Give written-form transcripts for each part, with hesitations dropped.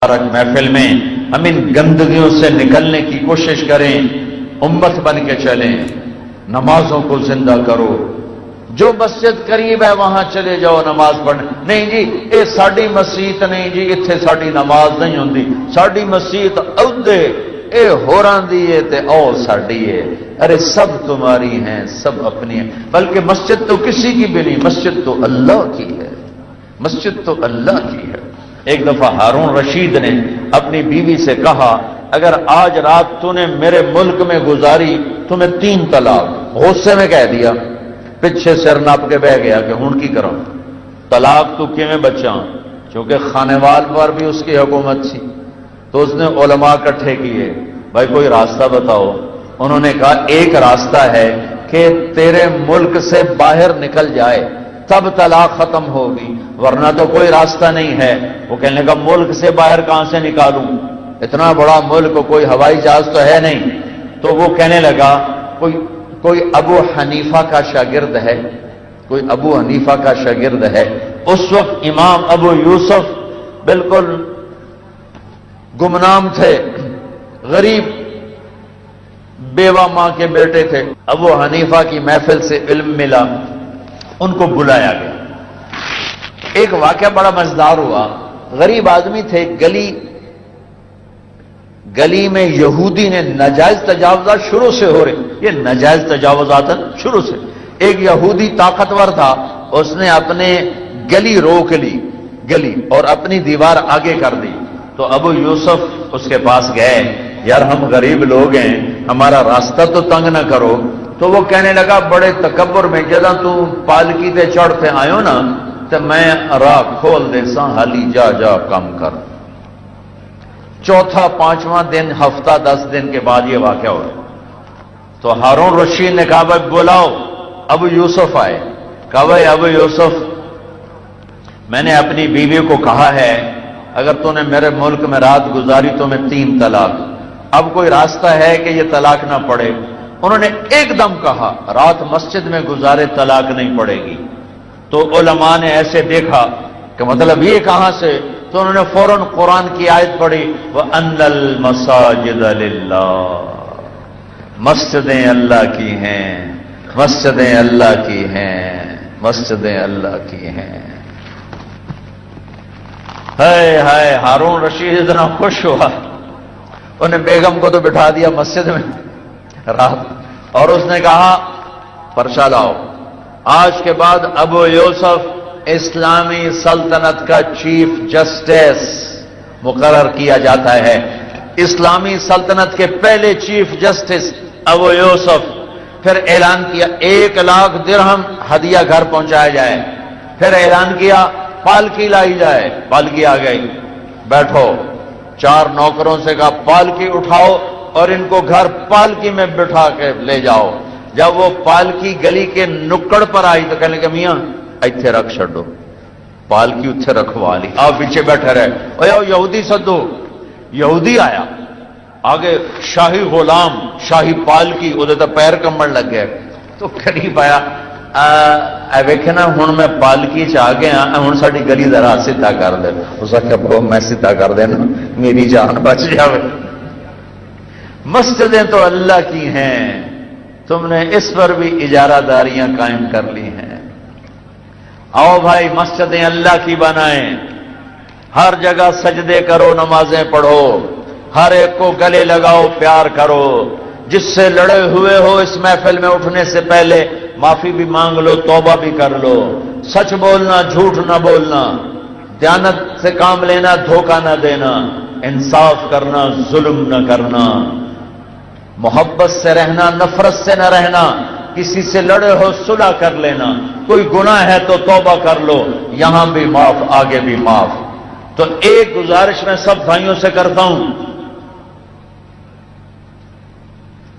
محفل میں ہم ان گندگیوں سے نکلنے کی کوشش کریں، امت بن کے چلیں، نمازوں کو زندہ کرو۔ جو مسجد قریب ہے وہاں چلے جاؤ نماز پڑھنے۔ نہیں جی یہ ساڈی مسجد نہیں جی، اتنے ساڈی نماز نہیں ہوندی، ساڈی مسجد عہدے اے ہوراں دی ہے تے او ساڈی ہے۔ ارے سب تمہاری ہیں، سب اپنی ہیں، بلکہ مسجد تو کسی کی بھی نہیں، مسجد تو اللہ کی ہے، مسجد تو اللہ کی ہے۔ ایک دفعہ ہارون رشید نے اپنی بیوی سے کہا اگر آج رات تو نے میرے ملک میں گزاری تمہیں 3 طلاق۔ غصے میں کہہ دیا، پیچھے سر ناپ کے بہ گیا کہ ہن کی کروں، طلاق تو کیویں بچاں، چونکہ خانے وال پر بھی اس کی حکومت تھی۔ تو اس نے علماء اکٹھے کیے، بھائی کوئی راستہ بتاؤ۔ انہوں نے کہا ایک راستہ ہے کہ تیرے ملک سے باہر نکل جائے تب طلاق ختم ہوگی، ورنہ تو کوئی راستہ نہیں ہے۔ وہ کہنے لگا ملک سے باہر کہاں سے نکالوں، اتنا بڑا ملک، کوئی ہوائی جہاز تو ہے نہیں۔ تو وہ کہنے لگا کوئی ابو حنیفہ کا شاگرد ہے، کوئی ابو حنیفہ کا شاگرد ہے۔ اس وقت امام ابو یوسف بالکل گمنام تھے، غریب بیوہ ماں کے بیٹے تھے۔ ابو حنیفہ کی محفل سے علم ملا، ان کو بلایا گیا۔ ایک واقعہ بڑا مزیدار ہوا، غریب آدمی تھے، گلی میں یہودی نے ناجائز تجاوزات شروع سے ہو رہے، یہ ناجائز تجاوزات شروع سے۔ ایک یہودی طاقتور تھا، اس نے اپنے گلی روک لی، گلی اور اپنی دیوار آگے کر دی۔ تو ابو یوسف اس کے پاس گئے، یار ہم غریب لوگ ہیں، ہمارا راستہ تو تنگ نہ کرو۔ تو وہ کہنے لگا بڑے تکبر میں، جدہ تو پالکی تے چڑھتے آئے ہو نا تو میں راہ کھول دے سا، حالی جا کام کر۔ چوتھا 5واں دن، ہفتہ 10 دن کے بعد یہ واقعہ ہوا۔ تو ہارون رشید نے کہا بھائی بلاؤ۔ ابو یوسف آئے، کہا بھائی ابو یوسف میں نے اپنی بیوی کو کہا ہے اگر تو نے میرے ملک میں رات گزاری تو میں 3 طلاق، اب کوئی راستہ ہے کہ یہ طلاق نہ پڑے؟ انہوں نے ایک دم کہا رات مسجد میں گزارے طلاق نہیں پڑے گی۔ تو علماء نے ایسے دیکھا کہ مطلب یہ کہاں سے؟ تو انہوں نے فوراً قرآن کی آیت پڑھی، وَأَنَّ الْمَسَاجِدَ لِلَّهِ، مسجدیں اللہ کی ہیں، مسجدیں اللہ کی ہیں، مسجدیں اللہ کی ہیں۔ ہائے ہارون رشید اتنا خوش ہوا، انہیں بیگم کو تو بٹھا دیا مسجد میں رات، اور اس نے کہا پرچہ لاؤ، آج کے بعد ابو یوسف اسلامی سلطنت کا چیف جسٹس مقرر کیا جاتا ہے۔ اسلامی سلطنت کے پہلے چیف جسٹس ابو یوسف۔ پھر اعلان کیا 1 لاکھ درہم ہدیہ گھر پہنچایا جائے۔ پھر اعلان کیا پالکی لائی جائے، پالکی آ گئی، بیٹھو۔ 4 نوکروں سے کہا پالکی اٹھاؤ اور ان کو گھر پالکی میں بٹھا کے لے جاؤ۔ جب وہ پالکی گلی کے نکڑ پر آئی تو کہنے لگے میاں ایتھے رکھ چھڈو، پالکی اتھے رکھوا لی، آپ پیچھے بیٹھے رہے۔ او یہودی سدو، یہودی آیا، آگے شاہی غلام، شاہی پالکی، ادھر تو پیر کمبن لگ گئے۔ تو قریب آیا، ویکھنا ہن میں پالکی چ آ گیا، ہن ساڈی گلی ذرا سیدھا کر دے۔ اس آخیا بہو میں سیدھا کر دینا، میری جان بچ جاوے۔ مسجدیں تو اللہ کی ہیں، تم نے اس پر بھی اجارہ داریاں قائم کر لی ہیں۔ آؤ بھائی مسجدیں اللہ کی بنائیں، ہر جگہ سجدے کرو، نمازیں پڑھو، ہر ایک کو گلے لگاؤ، پیار کرو۔ جس سے لڑے ہوئے ہو اس محفل میں اٹھنے سے پہلے معافی بھی مانگ لو، توبہ بھی کر لو۔ سچ بولنا، جھوٹ نہ بولنا، دیانت سے کام لینا، دھوکہ نہ دینا، انصاف کرنا، ظلم نہ کرنا، محبت سے رہنا، نفرت سے نہ رہنا، کسی سے لڑے ہو صلح کر لینا، کوئی گناہ ہے تو توبہ کر لو، یہاں بھی معاف، آگے بھی معاف۔ تو ایک گزارش میں سب بھائیوں سے کرتا ہوں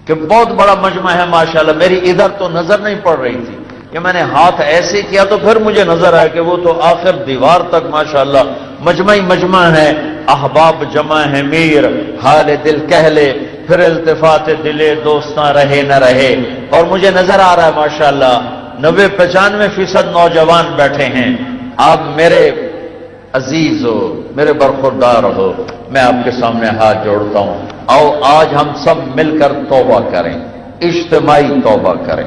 کہ بہت بڑا مجمع ہے ماشاءاللہ، میری ادھر تو نظر نہیں پڑ رہی تھی کہ میں نے ہاتھ ایسے کیا تو پھر مجھے نظر آیا کہ وہ تو آخر دیوار تک ماشاءاللہ مجمع ہی مجمع ہے۔ احباب جمع ہے میر، حال دل کہہ لے، پھر التفات دلے دوستاں رہے نہ رہے۔ اور مجھے نظر آ رہا ہے ماشاءاللہ 90-95% نوجوان بیٹھے ہیں۔ آپ میرے عزیز ہو، میرے برخوردار ہو، میں آپ کے سامنے ہاتھ جوڑتا ہوں، آؤ آج ہم سب مل کر توبہ کریں، اجتماعی توبہ کریں۔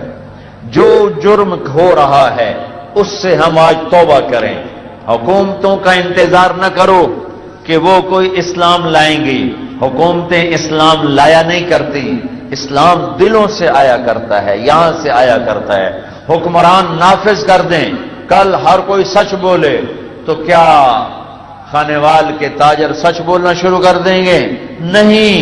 جو جرم ہو رہا ہے اس سے ہم آج توبہ کریں۔ حکومتوں کا انتظار نہ کرو کہ وہ کوئی اسلام لائیں گی، حکومتیں اسلام لایا نہیں کرتی، اسلام دلوں سے آیا کرتا ہے، یہاں سے آیا کرتا ہے۔ حکمران نافذ کر دیں، کل ہر کوئی سچ بولے تو کیا خانیوال کے تاجر سچ بولنا شروع کر دیں گے؟ نہیں،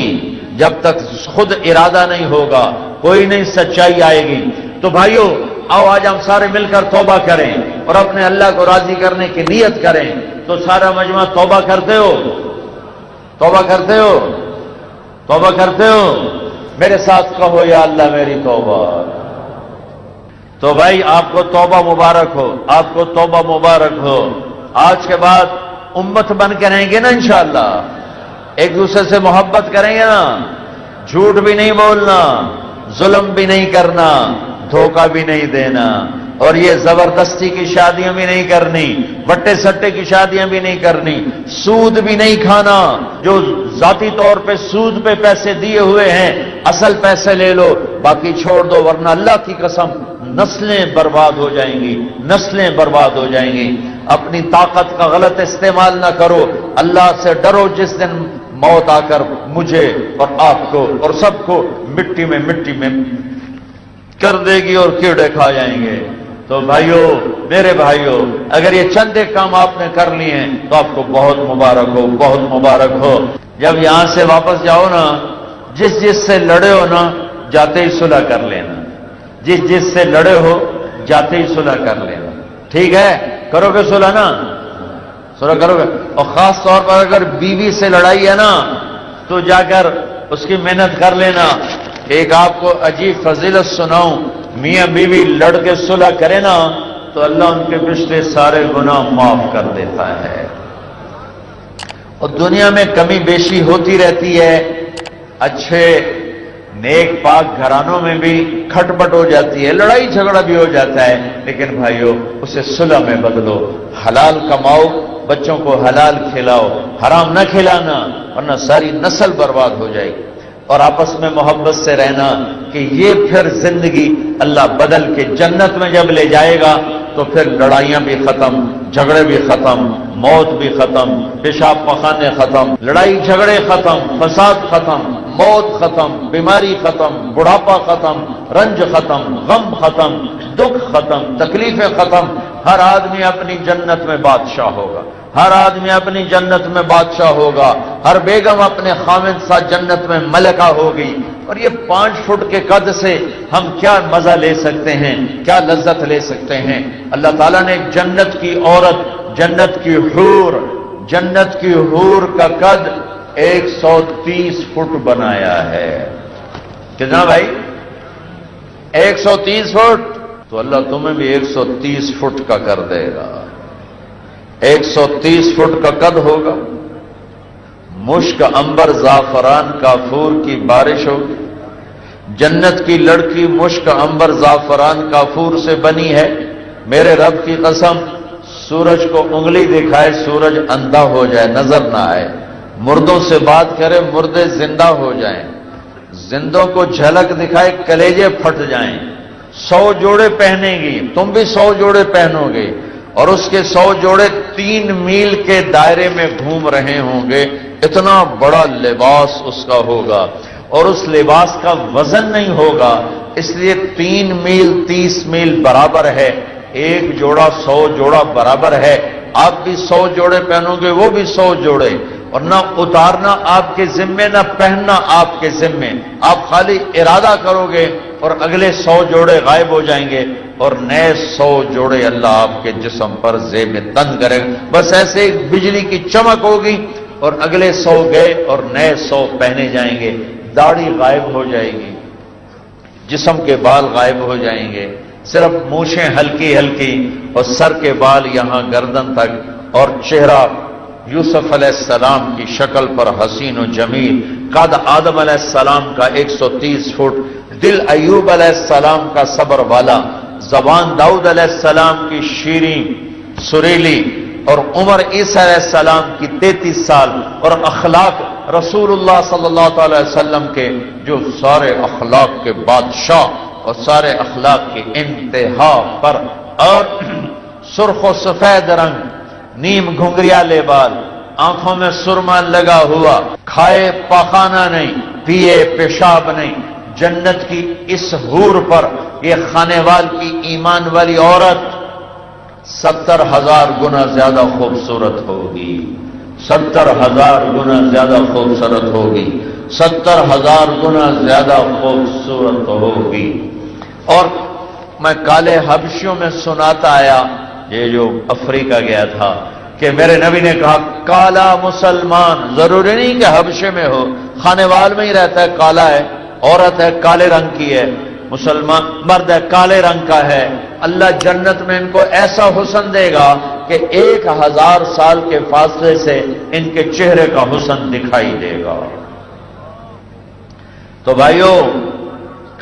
جب تک خود ارادہ نہیں ہوگا کوئی نہیں سچائی آئے گی۔ تو بھائیو آؤ آج ہم سارے مل کر توبہ کریں اور اپنے اللہ کو راضی کرنے کی نیت کریں۔ تو سارا مجمع توبہ کرتے ہو؟ توبہ کرتے ہو؟ توبہ کرتے ہو؟ میرے ساتھ کہو یا اللہ میری توبہ۔ تو بھائی آپ کو توبہ مبارک ہو، آپ کو توبہ مبارک ہو۔ آج کے بعد امت بن کے رہیں گے نا انشاءاللہ، ایک دوسرے سے محبت کریں گے نا، جھوٹ بھی نہیں بولنا، ظلم بھی نہیں کرنا، دھوکہ بھی نہیں دینا، اور یہ زبردستی کی شادیاں بھی نہیں کرنی، بٹے سٹے کی شادیاں بھی نہیں کرنی، سود بھی نہیں کھانا۔ جو ذاتی طور پہ سود پہ پیسے دیے ہوئے ہیں اصل پیسے لے لو، باقی چھوڑ دو، ورنہ اللہ کی قسم نسلیں برباد ہو جائیں گی، نسلیں برباد ہو جائیں گی۔ اپنی طاقت کا غلط استعمال نہ کرو، اللہ سے ڈرو، جس دن موت آ کر مجھے اور آپ کو اور سب کو مٹی میں کر دے گی اور کیڑے کھا جائیں گے۔ تو بھائیو، میرے بھائیو، اگر یہ چند ایک کام آپ نے کر لیے ہیں تو آپ کو بہت مبارک ہو، بہت مبارک ہو۔ جب یہاں سے واپس جاؤ نا، جس سے لڑے ہو نا جاتے ہی صلح کر لینا، جس سے لڑے ہو جاتے ہی صلح کر لینا، ٹھیک ہے؟ کرو گے صلح نا؟ صلح کرو گے؟ اور خاص طور پر اگر بیوی سے لڑائی ہے نا تو جا کر اس کی محنت کر لینا۔ ایک آپ کو عجیب فضیلت سناؤں، میاں بیوی لڑ کے صلح کرے نا تو اللہ ان کے پچھلے سارے گناہ معاف کر دیتا ہے۔ اور دنیا میں کمی بیشی ہوتی رہتی ہے، اچھے نیک پاک گھرانوں میں بھی کھٹپٹ ہو جاتی ہے، لڑائی جھگڑا بھی ہو جاتا ہے، لیکن بھائیو اسے صلح میں بدلو، حلال کماؤ، بچوں کو حلال کھلاؤ، حرام نہ کھلانا ورنہ ساری نسل برباد ہو جائے گی۔ اور آپس میں محبت سے رہنا کہ یہ پھر زندگی اللہ بدل کے جنت میں جب لے جائے گا تو پھر لڑائیاں بھی ختم، جھگڑے بھی ختم، موت بھی ختم، پیشاب پخانے ختم، لڑائی جھگڑے ختم، فساد ختم، موت ختم، بیماری ختم، بڑھاپا ختم، رنج ختم، غم ختم، دکھ ختم، تکلیفیں ختم۔ ہر آدمی اپنی جنت میں بادشاہ ہوگا، ہر آدمی اپنی جنت میں بادشاہ ہوگا، ہر بیگم اپنے خامد ساتھ جنت میں ملکہ ہوگی۔ اور یہ 5 فٹ کے قد سے ہم کیا مزہ لے سکتے ہیں، کیا لذت لے سکتے ہیں؟ اللہ تعالیٰ نے جنت کی عورت، جنت کی حور کا قد 130 فٹ بنایا ہے۔ کتنا بھائی؟ 130 فٹ؟ تو اللہ تمہیں بھی 130 فٹ کا کر دے گا، 130 فٹ کا قد ہوگا، مشک عنبر زعفران کافور کی بارش ہوگی۔ جنت کی لڑکی مشک عنبر زعفران کافور سے بنی ہے۔ میرے رب کی قسم، سورج کو انگلی دکھائے سورج اندھا ہو جائے، نظر نہ آئے، مردوں سے بات کرے مردے زندہ ہو جائیں، زندوں کو جھلک دکھائے کلیجے پھٹ جائیں۔ 100 جوڑے پہنے گی، تم بھی 100 جوڑے پہنو گے، اور اس کے 100 جوڑے 3 میل کے دائرے میں گھوم رہے ہوں گے، اتنا بڑا لباس اس کا ہوگا، اور اس لباس کا وزن نہیں ہوگا، اس لیے 3 میل 30 میل برابر ہے، ایک جوڑا 100 جوڑا برابر ہے۔ آپ بھی 100 جوڑے پہنو گے، وہ بھی 100 جوڑے، اور نہ اتارنا آپ کے ذمے، نہ پہننا آپ کے ذمے، آپ خالی ارادہ کرو گے اور اگلے 100 جوڑے غائب ہو جائیں گے، اور نئے 100 جوڑے اللہ آپ کے جسم پر زیب تن کرے گا۔ بس ایسے ایک بجلی کی چمک ہوگی اور اگلے 100 گئے اور نئے 100 پہنے جائیں گے۔ داڑھی غائب ہو جائے گی، جسم کے بال غائب ہو جائیں گے، صرف مونچھیں ہلکی ہلکی اور سر کے بال یہاں گردن تک، اور چہرہ یوسف علیہ السلام کی شکل پر حسین و جمیل، قد آدم علیہ السلام کا 130 فٹ، دل ایوب علیہ السلام کا صبر والا، زبان داؤد علیہ السلام کی شیریں سریلی، اور عمر عیسیٰ علیہ السلام کی 33 سال، اور اخلاق رسول اللہ صلی اللہ تعالی وسلم کے جو سارے اخلاق کے بادشاہ اور سارے اخلاق کی انتہا پر، اور سرخ و سفید رنگ، نیم گھنگریالے بال، آنکھوں میں سرما لگا ہوا، کھائے پاخانہ نہیں، پیے پیشاب نہیں، جنت کی اس حور پر یہ خانے وال کی ایمان والی عورت 70,000 گنا زیادہ خوبصورت ہوگی، 70,000 گنا زیادہ خوبصورت ہوگی، 70,000 گنا زیادہ خوبصورت ہوگی۔ اور میں کالے حبشیوں میں سناتا آیا، یہ جو افریقہ گیا تھا، کہ میرے نبی نے کہا کالا مسلمان، ضروری نہیں کہ حبشے میں ہو، خانے وال میں ہی رہتا ہے، کالا ہے، عورت ہے کالے رنگ کی ہے، مسلمان مرد ہے کالے رنگ کا ہے، اللہ جنت میں ان کو ایسا حسن دے گا کہ 1000 سال کے فاصلے سے ان کے چہرے کا حسن دکھائی دے گا۔ تو بھائیو،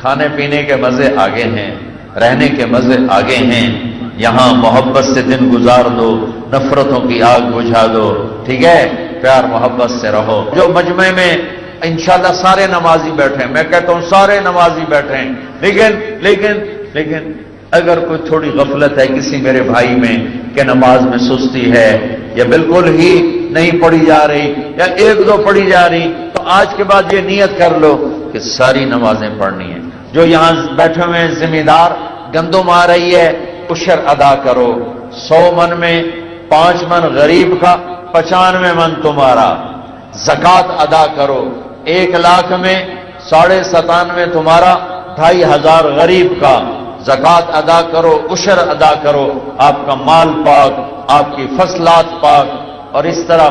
کھانے پینے کے مزے آگے ہیں، رہنے کے مزے آگے ہیں، یہاں محبت سے دن گزار دو، نفرتوں کی آگ بجھا دو، ٹھیک ہے، پیار محبت سے رہو۔ جو مجمع میں انشاءاللہ سارے نمازی بیٹھے ہیں، میں کہتا ہوں سارے نمازی بیٹھے ہیں، لیکن اگر کوئی تھوڑی غفلت ہے کسی میرے بھائی میں کہ نماز میں سستی ہے، یا بالکل ہی نہیں پڑھی جا رہی، یا 1-2 پڑھی جا رہی، تو آج کے بعد یہ نیت کر لو کہ ساری نمازیں پڑھنی ہیں۔ جو یہاں بیٹھے ہوئے ذمہ دار، گندم آ رہی ہے، عشر ادا کرو، 100 من میں 5 من غریب کا، 95 من تمہارا، زکوٰۃ ادا کرو، 1 لاکھ میں 97.5 تمہارا، 2500 غریب کا، زکوٰۃ ادا کرو، عشر ادا کرو، آپ کا مال پاک، آپ کی فصلات پاک۔ اور اس طرح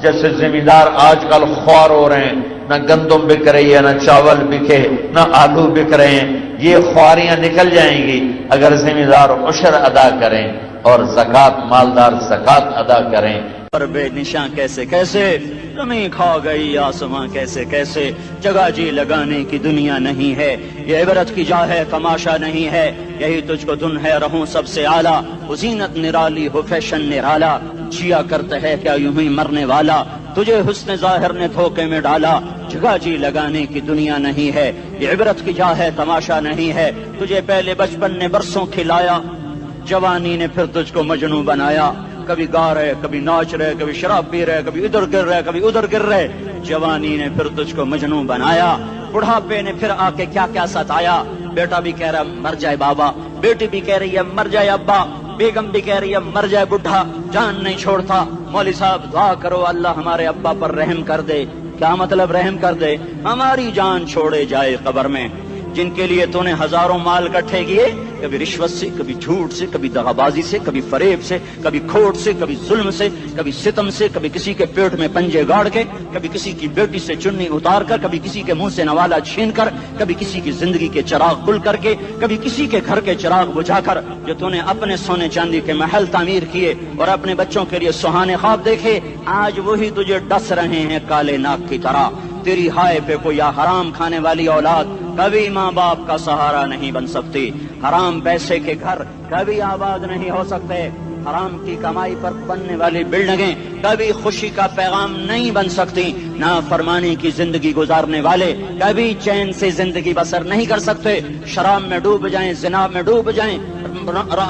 جیسے ذمہ دار آج کل خوار ہو رہے ہیں، نہ گندم بک رہی ہے، نہ چاول بکے، نہ آلو بک رہے ہیں، یہ خواریاں نکل جائیں گی اگر ذمہ دار عشر ادا کریں اور زکوٰۃ، مالدار زکوٰۃ ادا کریں۔ پر بے نشاں کیسے کیسے، زمین کھا گئی آسماں کیسے کیسے، جگہ جی لگانے کی دنیا نہیں ہے، یہ عبرت کی جا ہے تماشا نہیں ہے، یہی تجھ کو دن ہے رہوں سب سے اعلیٰ، زینت نرالی ہو فیشن نرالا، جیا کرتا ہے کیا یوں ہی مرنے والا، تجھے حسن ظاہر نے دھوکے میں ڈالا، جگہ جی لگانے کی دنیا نہیں ہے، یہ عبرت کی جا ہے تماشا نہیں ہے، تجھے پہلے بچپن نے برسوں کھلایا، جوانی نے پھر تجھ کو مجنوں بنایا، کبھی گا رہے، کبھی ناچ رہے، کبھی شراب پی رہے، کبھی ادھر گر رہے، کبھی ادھر گر رہے، جوانی نے پھر تجھ کو مجنوں بنایا، بڑھاپے نے پھر آ کے کیا کیا ستایا، بیٹا بھی کہہ رہا مر جائے بابا، بیٹی بھی کہہ رہی ہے مر جائے ابا، بیگم بھی کہہ رہی ہے مر جائے بڈھا، جان نہیں چھوڑتا، مولوی صاحب دعا کرو اللہ ہمارے ابا پر رحم کر دے، کیا مطلب رحم کر دے، ہماری جان چھوڑے جائے قبر میں، جن کے لیے تو نے ہزاروں مال اکٹھے کیے، کبھی رشوت سے، کبھی جھوٹ سے، کبھی دغابازی سے، کبھی فریب سے، کبھی کھوٹ سے، کبھی ظلم سے، کبھی ستم سے، کبھی کسی کے پیٹ میں پنجے گاڑ کے، کبھی کسی کی بیٹی سے چنی اتار کر، کبھی کسی کے منہ سے نوالا چھین کر، کبھی کسی کی زندگی کے چراغ کھل کر کے، کبھی کسی کے گھر کے چراغ بجھا کر، جو تو نے اپنے سونے چاندی کے محل تعمیر کیے اور اپنے بچوں کے لیے سہانے خواب دیکھے، آج وہی تجھے ڈس رہے ہیں کالے ناک کی طرح، تیری ہائے پہ کوئی حرام کھانے والی اولاد کبھی ماں باپ کا سہارا نہیں بن سکتی، حرام پیسے کے گھر کبھی آباد نہیں ہو سکتے، حرام کی کمائی پر بننے والی بلڈنگیں کبھی خوشی کا پیغام نہیں بن سکتی، نافرمانی کی زندگی گزارنے والے کبھی چین سے زندگی بسر نہیں کر سکتے، شراب میں ڈوب جائیں، زنا میں ڈوب جائیں،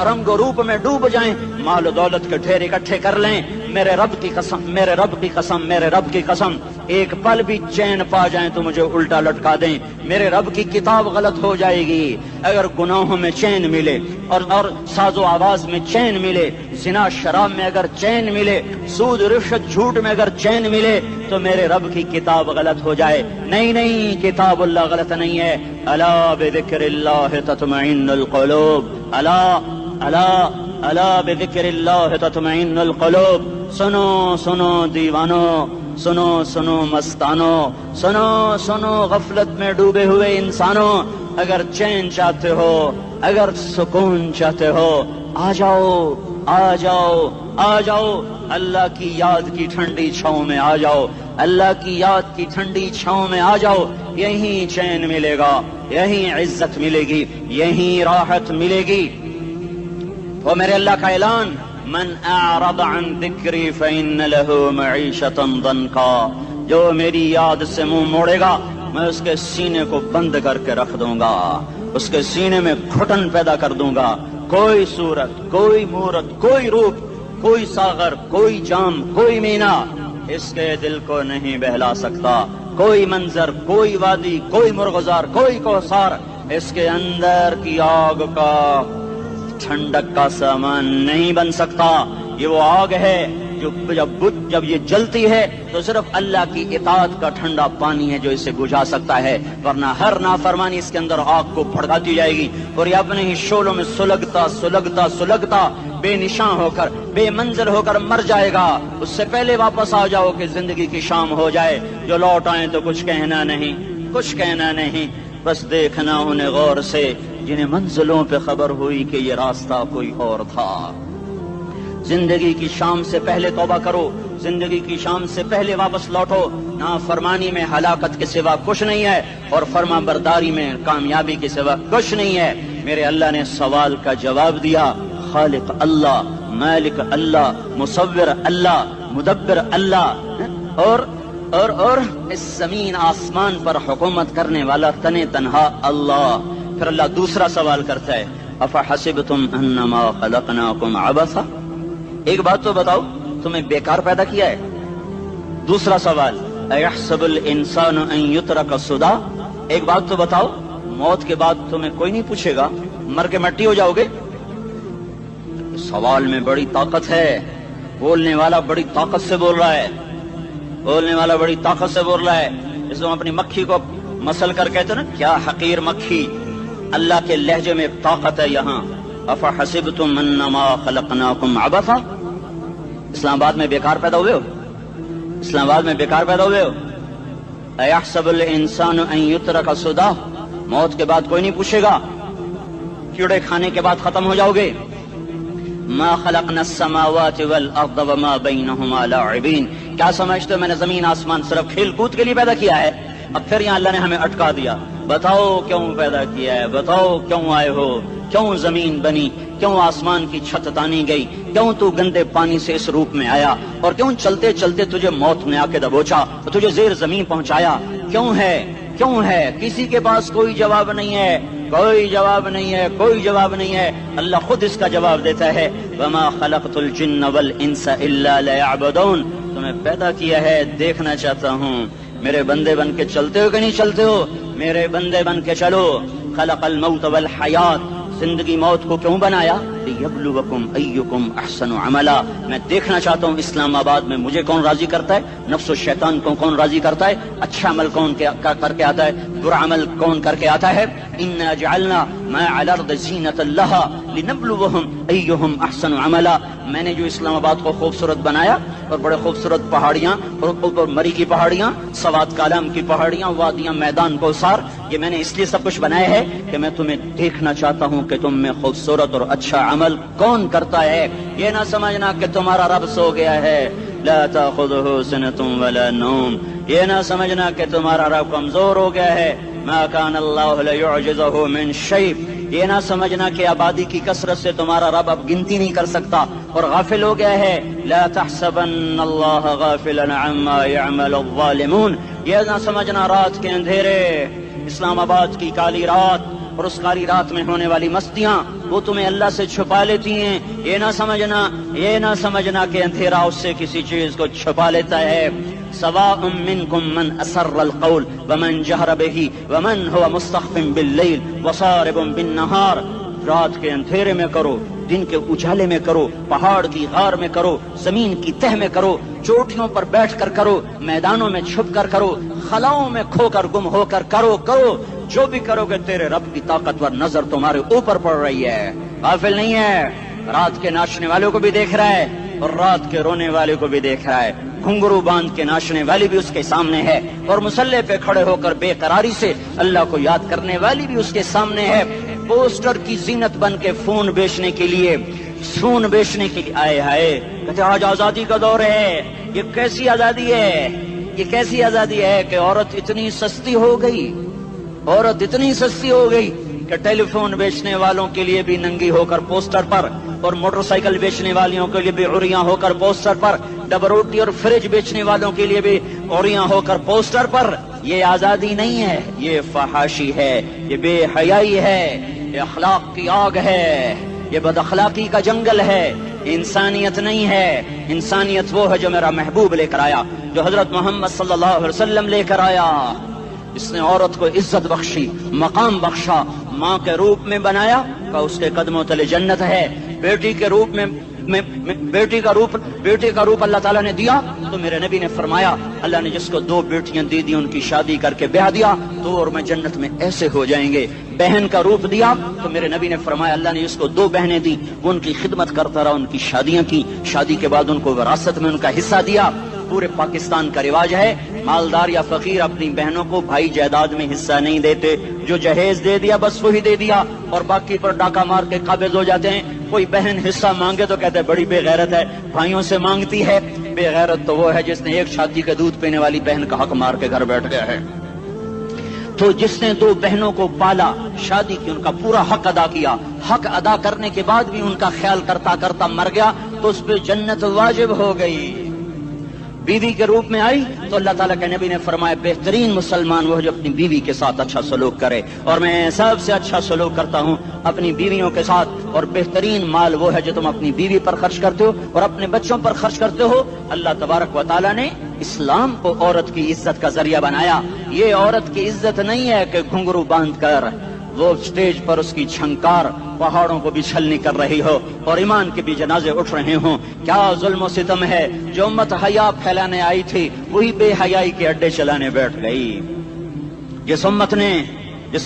رنگ و روپ میں ڈوب جائیں، مال و دولت کے ڈھیر اکٹھے کر لیں، میرے رب کی قسم، میرے رب کی قسم، میرے رب کی قسم، ایک پل بھی چین پا جائیں تو مجھے الٹا لٹکا دیں، میرے رب کی کتاب غلط ہو جائے گی، اگر گناہوں میں چین ملے اور ساز و آواز میں چین ملے، زنا شراب میں اگر چین ملے، سود رشوت جھوٹ میں اگر چین ملے تو میرے رب کی کتاب غلط ہو جائے، نہیں کتاب اللہ غلط نہیں ہے، الا بذکر اللہ تطمئن القلوب، الا بذکر اللہ تطمئن القلوب، سنو دیوانو، سنو مستانو، سنو غفلت میں ڈوبے ہوئے انسانوں، اگر چین چاہتے ہو، اگر سکون چاہتے ہو، آ جاؤ اللہ کی یاد کی ٹھنڈی چھاؤں میں آ جاؤ، اللہ کی یاد کی ٹھنڈی چھاؤں میں آ جاؤ، یہیں چین ملے گا، یہیں عزت ملے گی، یہیں راحت ملے گی۔ وہ میرے اللہ کا اعلان من اعرض عن ذکری فإن له معیشۃ ضنکا، جو میری یاد سے منہ موڑے گا میں اس کے سینے کو بند کر کے رکھ دوں گا، اس کے سینے میں گھٹن پیدا کر دوں گا، کوئی صورت، کوئی مورت، کوئی روپ، کوئی ساغر، کوئی جام، کوئی مینا اس کے دل کو نہیں بہلا سکتا، کوئی منظر، کوئی وادی، کوئی مرغزار، کوئی کوثر اس کے اندر کی آگ کا ٹھنڈک کا سامان نہیں بن سکتا۔ یہ وہ آگ ہے جو جب یہ جلتی ہے تو صرف اللہ کی اطاعت کا ٹھنڈا پانی ہے جو اسے بجھا سکتا ہے، ورنہ ہر نافرمانی اس کے اندر آگ کو بھڑکاتی جائے گی اور یہ اپنے ہی شعلوں میں سلگتا بے نشاں ہو کر، بے منزل ہو کر مر جائے گا۔ اس سے پہلے واپس آ جاؤ کہ زندگی کی شام ہو جائے، جو لوٹ آئیں تو کچھ کہنا نہیں، بس دیکھنا انہیں غور سے جنہیں منزلوں پہ خبر ہوئی کہ یہ راستہ کوئی اور تھا۔ زندگی کی شام سے پہلے توبہ کرو، زندگی کی شام سے پہلے واپس لوٹو۔ نافرمانی میں ہلاکت کے سوا کچھ نہیں ہے اور فرما برداری میں کامیابی کے سوا کچھ نہیں ہے۔ میرے اللہ نے سوال کا جواب دیا، خالق اللہ، مالک اللہ، مصور اللہ، مدبر اللہ، اور اس زمین آسمان پر حکومت کرنے والا تنے تنہا اللہ۔ پھر اللہ دوسرا سوال کرتا ہے، افحسبتم انما خلقناکم عبثا، ایک بات تو بتاؤ تمہیں بیکار پیدا کیا ہے؟ دوسرا سوال، ایحسب الانسان ان یترک سدی، ایک بات تو بتاؤ موت کے بعد تمہیں کوئی نہیں پوچھے گا، مر کے مٹی ہو جاؤ گے؟ سوال میں بڑی طاقت ہے، بولنے والا بڑی طاقت سے بول رہا ہے، اس کو اپنی مکھی کو مسل کر کہتے نا، کیا حقیر مکھی، اللہ کے لہجے میں ایک طاقت ہے یہاں۔ افحسبتم انما خلقناکم عبثا، اسلام آباد میں بیکار پیدا ہوئے ہو؟ ایحسب الانسان ان یترک سدی، موت کے بعد کوئی نہیں پوچھے گا، کیڑے کھانے کے بعد ختم ہو جاؤ گے؟ ما خلقنا السماوات والارض وما بینہما لاعبین، کیا سمجھتے ہو میں نے زمین آسمان صرف کھیل کود کے لیے پیدا کیا ہے؟ اب پھر یہاں اللہ نے ہمیں اٹکا دیا، بتاؤ کیوں پیدا کیا ہے، بتاؤ کیوں آئے ہو، کیوں زمین بنی، کیوں آسمان کی چھت تانی گئی، کیوں تو گندے پانی سے اس روپ میں آیا، اور کیوں چلتے چلتے تجھے موت نے آ کے دبوچا اور تجھے زیر زمین پہنچایا، کیوں ہے؟ کسی کے پاس کوئی جواب نہیں ہے، اللہ خود اس کا جواب دیتا ہے، وما خلقت الجن والانس الا لیعبدون، تمہیں پیدا کیا ہے دیکھنا چاہتا ہوں میرے بندے بن کے چلتے ہو کہ نہیں چلتے ہو، میرے بندے بن کے چلو۔ خلق الموت والحیات، زندگی موت کو کیوں بنایا؟ لیبلوکم ایکم احسن عملا، میں دیکھنا چاہتا ہوں اسلام آباد میں مجھے کون راضی کرتا ہے، نفس و شیطان کو کون راضی کرتا ہے، اچھا عمل کون کر کے آتا ہے، برا عمل کون کر کے آتا ہے۔ انا جعلنا ما علی الارض زینۃ لها لنبلوہم ایہم احسن عملا، میں نے جو اسلام آباد کو خوبصورت بنایا اور بڑے خوبصورت پہاڑیاں اور اوپر مری کی پہاڑیاں، سوات کالام کی پہاڑیاں، وادیاں، میدان کوثر، یہ میں نے اس لیے سب کچھ بنایا ہے کہ میں تمہیں دیکھنا چاہتا ہوں کہ تم میں خوبصورت اور اچھا عمل کون کرتا ہے۔ یہ نہ سمجھنا کہ تمہارا رب سو گیا ہے، لا تاخذہ سنۃ ولا نوم، یہ نہ سمجھنا کہ تمہارا رب کمزور ہو گیا ہے، ما کان اللہ لیعجزہ من شیء، یہ نہ سمجھنا کہ آبادی کی کثرت سے تمہارا رب اب گنتی نہیں کر سکتا اور غافل ہو گیا ہے، لا تحسبن اللہ غافلا عما يعمل الظالمون، یہ نہ سمجھنا رات کے اندھیرے، اسلام آباد کی کالی رات اور اس کالی رات میں ہونے والی مستیاں وہ تمہیں اللہ سے چھپا لیتی ہیں، یہ نہ سمجھنا کہ اندھیرا اس سے کسی چیز کو چھپا لیتا ہے۔ سواء منکم من اسر القول ومن جہر بہ ومن هو مستخف باللیل وصارب بالنہار، رات کے اندھیرے میں کرو، دن کے اجالے میں کرو، پہاڑ کی غار میں کرو، زمین کی تہ میں کرو، چوٹیوں پر بیٹھ کر کرو، میدانوں میں چھپ کر کرو، خلاؤں میں کھو کر گم ہو کر کرو، جو بھی کرو گے تیرے رب کی طاقتور نظر تمہارے اوپر پڑ رہی ہے، غافل نہیں ہے، رات کے ناچنے والوں کو بھی دیکھ رہا ہے اور رات کے رونے والے کو بھی دیکھ رہا ہے، گھنگرو باندھ کے ناچنے والی بھی اس کے سامنے ہے اور مسلح پہ کھڑے ہو کر بے قراری سے اللہ کو یاد کرنے والی بھی اس کے سامنے ہے، پوسٹر کی زینت بن کے فون بیچنے کے لیے آئے ہائے کہتے آج آزادی کا دور ہے، یہ کیسی آزادی ہے کہ عورت اتنی سستی ہو گئی کہ ٹیلی فون بیچنے والوں کے لیے بھی ننگی ہو کر پوسٹر پر اور موٹر سائیکل بیچنے والیوں کے لیے بھی عریاں ہو کر پوسٹر پر، ڈبل روٹی اور فریج بیچنے والوں کے لیے بھی عریاں ہو کر پوسٹر پر. یہ آزادی نہیں ہے، یہ فحاشی ہے، یہ بے حیائی ہے، یہ اخلاق کی آگ ہے، یہ بد اخلاقی کا جنگل ہے. انسانیت نہیں ہے. انسانیت وہ ہے جو میرا محبوب لے کر آیا، جو حضرت محمد صلی اللہ علیہ وسلم لے کر آیا. اس نے عورت کو عزت بخشی، مقام بخشا، ماں کے روپ میں بنایا کہ اس کے قدموں تلے جنت ہے. بیٹی کے روپ میں بیٹی کا روپ اللہ تعالیٰ نے دیا تو میرے نبی نے فرمایا اللہ نے جس کو 2 بیٹیاں دی ان کی شادی کر کے بیاہ دیا تو اور میں جنت میں ایسے ہو جائیں گے. بہن کا روپ دیا تو میرے نبی نے فرمایا اللہ نے جس کو 2 بہنیں دی وہ ان کی خدمت کرتا رہا، ان کی شادیاں کی، شادی کے بعد ان کو وراثت میں ان کا حصہ دیا. پورے پاکستان کا رواج ہے مالدار یا فقیر اپنی بہنوں کو بھائی جائیداد میں حصہ نہیں دیتے. جو جہیز دے دیا بس وہی دے دیا اور باقی پر ڈاکہ مار کے قابض ہو جاتے ہیں. کوئی بہن حصہ مانگے تو کہتے ہیں بڑی بے غیرت ہے، بھائیوں سے مانگتی ہے. بے غیرت تو وہ ہے جس نے ایک چھاتی کا دودھ پینے والی بہن کا حق مار کے گھر بیٹھ گیا ہے. تو جس نے 2 بہنوں کو پالا، شادی کی، ان کا پورا حق ادا کیا، حق ادا کرنے کے بعد بھی ان کا خیال کرتا کرتا مر گیا تو اس پہ جنت واجب ہو گئی. بیوی کے روپ میں آئی تو اللہ تعالیٰ کے نبی نے فرمایا بہترین مسلمان وہ جو اپنی بیوی کے ساتھ اچھا سلوک کرے، اور میں سب سے اچھا سلوک کرتا ہوں اپنی بیویوں کے ساتھ. اور بہترین مال وہ ہے جو تم اپنی بیوی پر خرچ کرتے ہو اور اپنے بچوں پر خرچ کرتے ہو. اللہ تبارک و تعالیٰ نے اسلام کو عورت کی عزت کا ذریعہ بنایا. یہ عورت کی عزت نہیں ہے کہ گھنگرو باندھ کر وہ اسٹیج پر اس کی چھنکار پہاڑوں کو بھی چھلنی کر رہی ہو اور ایمان کے بھی جنازے اٹھ رہے ہوں. کیا ظلم و ستم ہے. جو امت حیا پھیلانے آئی تھی وہی بے حیائی کے اڈے چلانے بیٹھ گئی. جس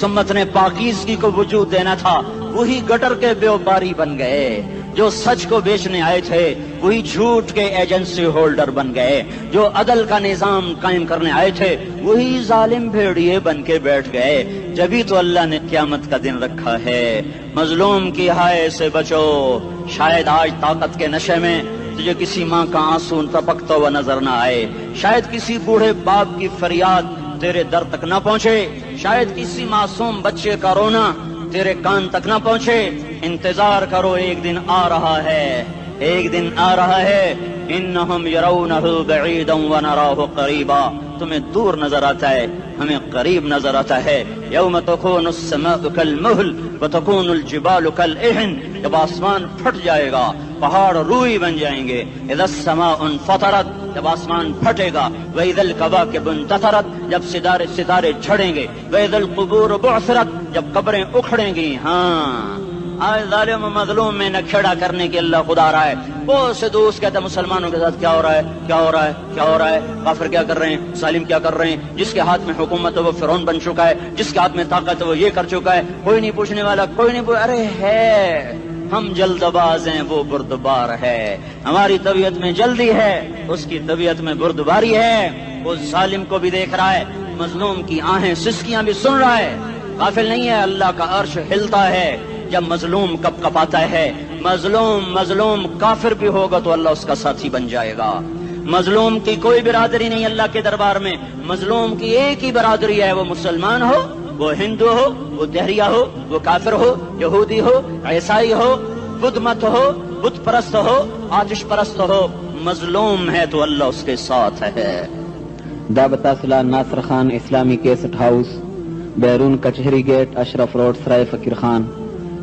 امت نے پاکیزگی کو وجود دینا تھا وہی گٹر کے بیوباری بن گئے. جو سچ کو بیچنے آئے تھے وہی جھوٹ کے ایجنسی ہولڈر بن گئے. جو عدل کا نظام قائم کرنے آئے تھے وہی ظالم بھیڑیے بن کے بیٹھ گئے. جبھی تو اللہ نے قیامت کا دن رکھا ہے. مظلوم کی ہائے سے بچو. شاید آج طاقت کے نشے میں تجھے کسی ماں کا آنسو ٹپکتا ہوا نظر نہ آئے، شاید کسی بوڑھے باپ کی فریاد تیرے در تک نہ پہنچے، شاید کسی معصوم بچے کا رونا تیرے کان تک نہ پہنچے. انتظار کرو، ایک دن آ رہا ہے، ایک دن آ رہا ہے. انہم یرونہ بعیدا ونراہ قریبا. تمہیں دور نظر آتا ہے، ہمیں قریب نظر آتا ہے. یوم تکون السماء کالمہل وتکون الجبال کالعہن. جب آسمان پھٹ جائے گا پہاڑ روئی بن جائیں گے. اذا السماء انفطرت. جب آسمان پھٹے گا. واذا الکواکب انتثرت. جب ستارے جھڑیں گے. واذا القبور بعثرت. جب قبریں اکھڑیں گی. ہاں آج ظالم و مظلوم میں نہ کھیڑا کرنے کے اللہ خدا رہا ہے. بہت سے دوست کہتے ہیں مسلمانوں کے ساتھ کیا ہو رہا ہے، کیا ہو رہا ہے، کیا ہو رہا ہے، کافر کیا کر رہے ہیں، ظالم کیا کر رہے ہیں. جس کے ہاتھ میں حکومت ہے وہ فرعون بن چکا ہے، جس کے ہاتھ میں طاقت ہے وہ یہ کر چکا ہے. کوئی نہیں پوچھنے والا، کوئی نہیں ارے ہے ہم جلد باز ہیں وہ بردبار ہے. ہماری طبیعت میں جلدی ہے، اس کی طبیعت میں بردباری ہے. وہ ظالم کو بھی دیکھ رہا ہے، مظلوم کی آہیں سسکیاں بھی سن رہا ہے. غافل نہیں ہے. اللہ کا عرش ہلتا ہے جب مظلوم کپ کپاتا ہے. مظلوم کافر بھی ہوگا تو اللہ اس کا ساتھی بن جائے گا. مظلوم کی کوئی برادری نہیں اللہ کے دربار میں. مظلوم کی ایک ہی برادری ہے، وہ مسلمان ہو، وہ ہندو ہو، وہ دہریہ ہو، وہ کافر ہو، یہودی ہو، عیسائی ہو، بدھ مت ہو، بت پرست ہو، آتش پرست ہو. مظلوم ہے تو اللہ اس کے ساتھ ہے. دعوتاصلہ ناصر خان اسلامی کیسٹ ہاؤس، بیرون کچہری گیٹ، اشرف روڈ، سرائے فقیر خان.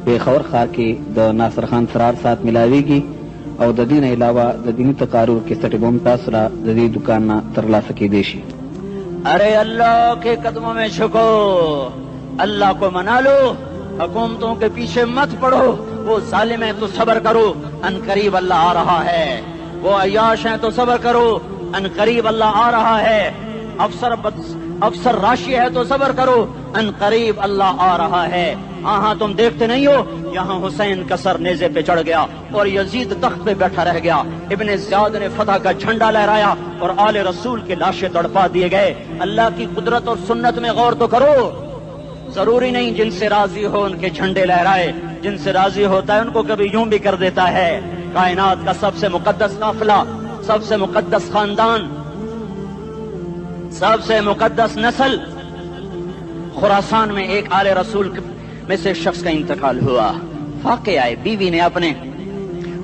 بے خبر خار کی د ناصر خان سرار ساتھ ملاوی گی اور د دین علاوہ د دینی تقارر کے سٹی بومتا سرا جدید دکان ترلا سکی دیشی. ارے اللہ کے قدموں میں جھکو، اللہ کو منا لو، حکومتوں کے پیچھے مت پڑو. وہ ظالم ہیں تو صبر کرو، ان قریب اللہ آ رہا ہے. وہ عیاش ہیں تو صبر کرو، ان قریب اللہ آ رہا ہے. افسر راشی ہے تو صبر کرو، ان قریب اللہ آ رہا ہے. ہاں تم دیکھتے نہیں ہو یہاں حسین کا سر نیزے پہ چڑھ گیا اور یزید تخت پہ بیٹھا رہ گیا. ابن زیاد نے فتح کا جھنڈا لہرایا اور آل رسول کے لاشیں تڑپا دیے گئے. اللہ کی قدرت اور سنت میں غور تو کرو. ضروری نہیں جن سے راضی ہو ان کے جھنڈے لہرائے، جن سے راضی ہوتا ہے ان کو کبھی یوں بھی کر دیتا ہے. کائنات کا سب سے مقدس قافلہ، سب سے مقدس خاندان، سب سے مقدس نسل خراسان میں ایک آل رسول میں سے شخص کا انتقال ہوا. واقعہ ہے، بیوی نے اپنے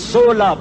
16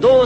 2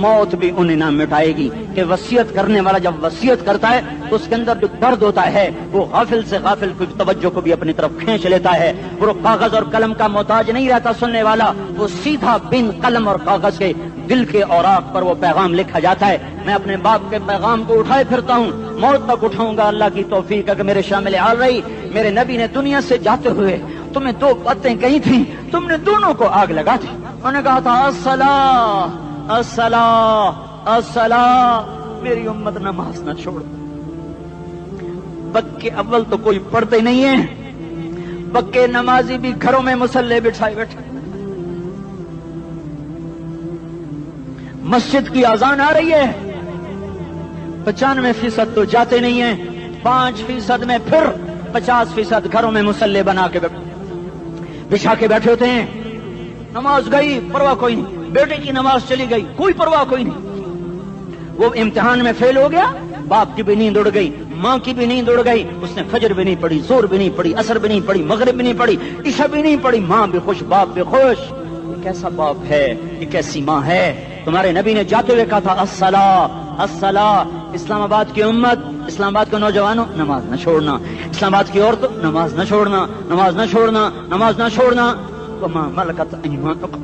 موت بھی انہیں نہ مٹائے گی کہ وصیت کرنے والا جب وصیت کرتا ہے تو اس کے اندر جو درد ہوتا ہے وہ غافل سے غافل کی توجہ کو بھی اپنی طرف کھینچ لیتا ہے. وہ کاغذ اور قلم کا محتاج نہیں رہتا سننے والا, وہ سیدھا بن قلم اور کاغذ کے دل کے اوراق پر وہ پیغام لکھا جاتا ہے. میں اپنے باپ کے پیغام کو اٹھائے پھرتا ہوں, موت تک اٹھاؤں گا. اللہ کی توفیق ہے کہ میرے شامل حال رہی. میرے نبی نے دنیا سے جاتے ہوئے تمہیں دو باتیں کہی تھی, تم نے دونوں کو آگ لگا دی. انہوں نے کہا تھا الصلاۃ الصلاۃ الصلاۃ, میری امت نماز نہ چھوڑ. پکے اول تو کوئی پڑھتے نہیں ہے, پکے نمازی بھی گھروں میں مصلے بٹھائے بیٹھے. مسجد کی اذان آ رہی ہے, 95% تو جاتے نہیں ہیں, 5% میں پھر 50% گھروں میں مصلے بنا کے بچھا کے بیٹھے ہوتے ہیں. نماز گئی پرواہ کوئی نہیں, بیٹے کی نماز چلی گئی کوئی پرواہ کوئی نہیں. وہ امتحان میں فیل ہو گیا, باپ کی بھی نیند اڑ گئی, ماں کی بھی نیند اڑ گئی, اس نے فجر بھی نہیں پڑھی, زور بھی نہیں پڑھی, عصر بھی نہیں پڑھی, مغرب بھی نہیں پڑھی, عشاء بھی نہیں پڑھی. ماں بھی خوش, باپ بھی خوش. یہ کیسا باپ ہے, یہ کیسی ماں ہے. تمہارے نبی نے جاتے ہوئے کہا تھا الصلاۃ الصلاۃ. اسلام آباد کی امت, اسلام آباد کے نوجوانوں, نماز نہ چھوڑنا. اسلام آباد کی عورتوں, نماز نہ چھوڑنا, نماز نہ چھوڑنا, نماز نہ چھوڑنا. وما ملکت ایمانکم,